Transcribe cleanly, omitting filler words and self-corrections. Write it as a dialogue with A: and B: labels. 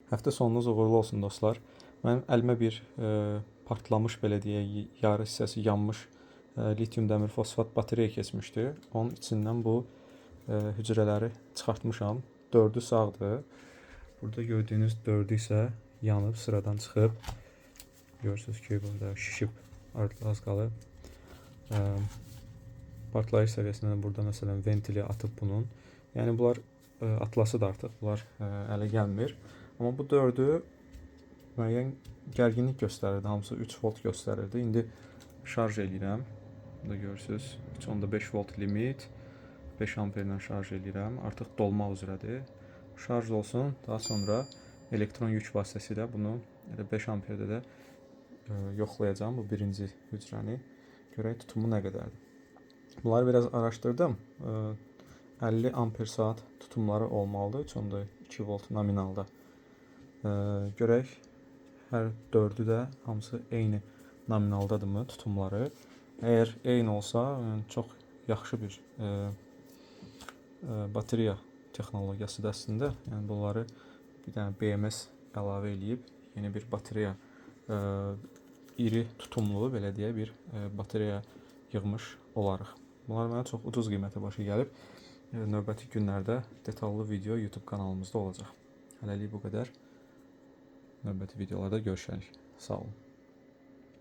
A: Həftə sonunuz uğurlu olsun dostlar. Mənim əlimə bir partlamış, belə deyək, yarı hissəsi yanmış litium dəmir fosfat batareya keçmişdi. Onun içindən bu hücrələri çıxartmışam. 4'ü sağdır. Burada gördüyünüz 4'ü isə yanıb sıradan çıxıb. Görürsünüz ki, burada şişib az qalıb. Partlayış səviyyəsində burada məsələn ventili atıb bunun. Yəni bunlar atlası da artıq bunlar ələ gəlmir. Amma bu 4'ü müəyyən gərginlik göstərirdi. Hamısı 3 volt göstərirdi. İndi şarj edirəm. Burada görürsünüz 3.5 volt limit. 5 amperlə şarj edirəm. Artıq dolmaq üzrədir. Şarj olsun. Daha sonra elektron yük vasitəsilə bunu 5 amperdə də yoxlayacağım bu birinci hücrəni. Görək tutumu nə qədərdir. Bunları biraz araşdırdım. 50 amper saat tutumları olmalıdır. 3.2 volt nominalda. Görək hər 4'ü də hamısı eyni nominaldadırmı tutumları. Əgər eyni olsa, çox yaxşı bir batareya texnologiyasıdır əslində. Yəni bunları bir dənə BMS əlavə eləyib yeni bir batareya, iri tutumlu belə deyə bir batareya yığmış olarıq. Bunlar mənə çox ucuz qiymətə başa gəlib. Növbəti günlərdə detallı video YouTube kanalımızda olacaq. Hələlik bu qədər. Növbəti videolarda görüşərik. Sağ olun.